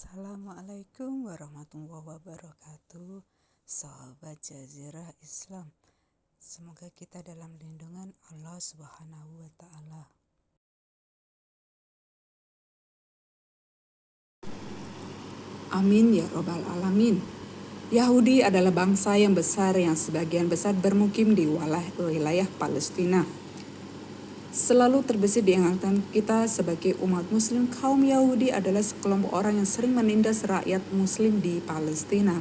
Assalamualaikum warahmatullahi wabarakatuh. Sahabat Jazirah Islam, semoga kita dalam lindungan Allah Subhanahu wa Ta'ala. Amin ya Rabbal Alamin. Yahudi adalah bangsa yang besar yang sebagian besar bermukim di wilayah Palestina. Selalu terbesit di ingatan kita sebagai umat muslim, kaum Yahudi adalah sekelompok orang yang sering menindas rakyat muslim di Palestina.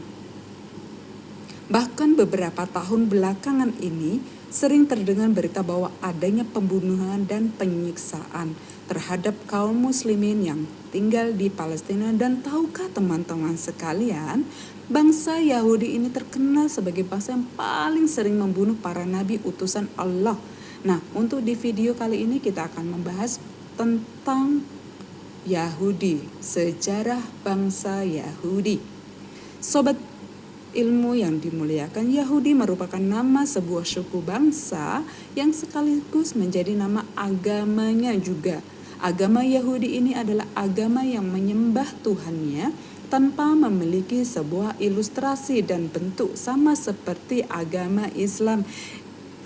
Bahkan beberapa tahun belakangan ini sering terdengar berita bahwa adanya pembunuhan dan penyiksaan terhadap kaum muslimin yang tinggal di Palestina. Dan tahukah teman-teman sekalian, bangsa Yahudi ini terkenal sebagai bangsa yang paling sering membunuh para nabi utusan Allah. Nah, untuk di video kali ini kita akan membahas tentang Yahudi, sejarah bangsa Yahudi. Sobat ilmu yang dimuliakan, Yahudi merupakan nama sebuah suku bangsa yang sekaligus menjadi nama agamanya juga. Agama Yahudi ini adalah agama yang menyembah Tuhannya tanpa memiliki sebuah ilustrasi dan bentuk, sama seperti agama Islam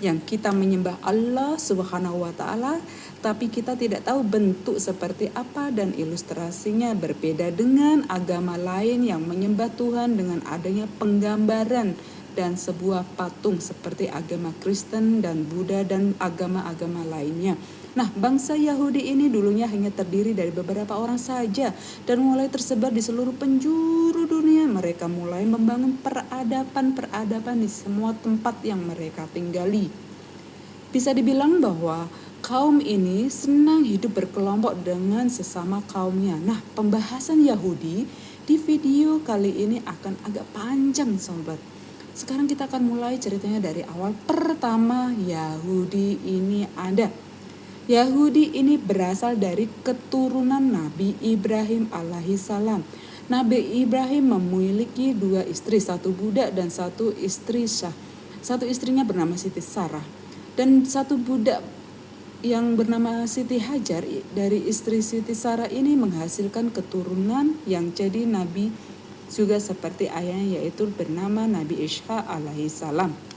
yang kita menyembah Allah Subhanahu wa Ta'ala, tapi kita tidak tahu bentuk seperti apa dan ilustrasinya. Berbeda dengan agama lain yang menyembah Tuhan dengan adanya penggambaran dan sebuah patung seperti agama Kristen dan Buddha dan agama-agama lainnya. Nah, bangsa Yahudi ini dulunya hanya terdiri dari beberapa orang saja dan mulai tersebar di seluruh penjuru dunia. Mereka mulai membangun peradaban di semua tempat yang mereka tinggali. Bisa dibilang bahwa kaum ini senang hidup berkelompok dengan sesama kaumnya. Nah, pembahasan Yahudi di video kali ini akan agak panjang, sobat. Sekarang kita akan mulai ceritanya dari awal. Pertama, Yahudi ini ada. Yahudi ini berasal dari keturunan Nabi Ibrahim alaihissalam. Nabi Ibrahim memiliki 2 istri, 1 budak dan 1 istri Syah. 1 istrinya bernama Siti Sarah dan 1 budak yang bernama Siti Hajar. Dari istri Siti Sarah ini menghasilkan keturunan yang jadi nabi juga seperti ayahnya, yaitu bernama Nabi Ishaq alaihissalam.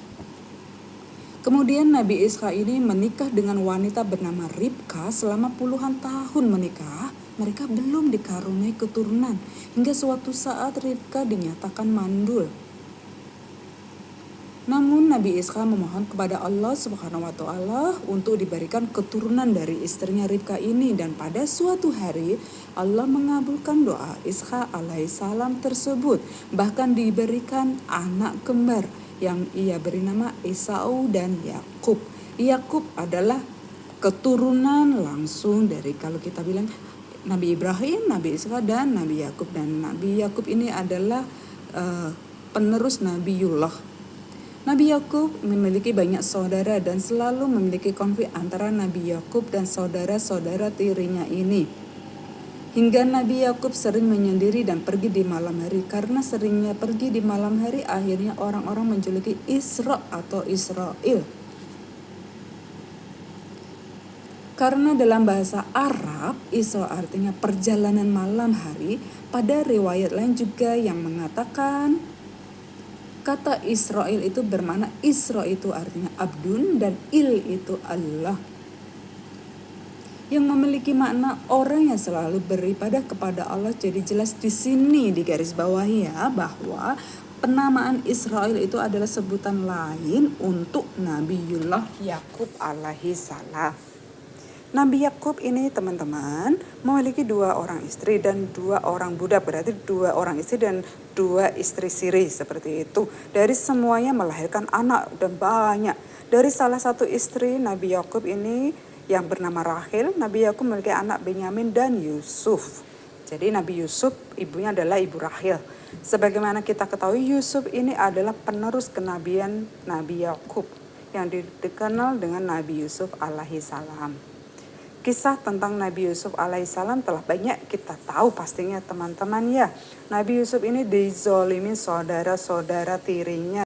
Kemudian Nabi Ishaq ini menikah dengan wanita bernama Ribka. Selama puluhan tahun menikah, mereka belum dikaruniai keturunan. Hingga suatu saat Ribka dinyatakan mandul. Namun Nabi Ishaq memohon kepada Allah Subhanahu wa Ta'ala untuk diberikan keturunan dari istrinya Ribka ini. Dan pada suatu hari Allah mengabulkan doa Ishaq alaihissalam tersebut. Bahkan diberikan anak kembar yang ia beri nama Esau dan Yakub. Yakub adalah keturunan langsung dari, kalau kita bilang, Nabi Ibrahim, Nabi Ishaq dan Nabi Yakub. Dan Nabi Yakub ini adalah penerus Nabiullah. Nabi Yakub memiliki banyak saudara dan selalu memiliki konflik antara Nabi Yakub dan saudara-saudara tirinya ini. Hingga Nabi Yakub sering menyendiri dan pergi di malam hari. Karena seringnya pergi di malam hari, akhirnya orang-orang menjuluki Isra atau Israel. Karena dalam bahasa Arab, Isra artinya perjalanan malam hari. Pada riwayat lain juga yang mengatakan kata Israel itu bermakna, Isra itu artinya abdun dan il itu Allah, yang memiliki makna orang yang selalu beribadah kepada Allah. Jadi jelas di sini di garis bawahi ya, bahwa penamaan Israel itu adalah sebutan lain untuk Nabiullah Yakub alaihissalam. Nabi Yakub ini, teman-teman, memiliki 2 orang istri dan 2 orang budak. Berarti 2 orang istri dan 2 istri siri, seperti itu. Dari semuanya melahirkan anak dan banyak. Dari salah satu istri Nabi Yakub ini yang bernama Rahel, Nabi Yakub memiliki anak Benyamin dan Yusuf. Jadi Nabi Yusuf ibunya adalah ibu Rahel. Sebagaimana kita ketahui, Yusuf ini adalah penerus kenabian Nabi Yakub yang dikenal dengan Nabi Yusuf alaihissalam. Kisah tentang Nabi Yusuf alaihissalam telah banyak kita tahu pastinya, teman-teman ya. Nabi Yusuf ini dizolimi saudara-saudara tirinya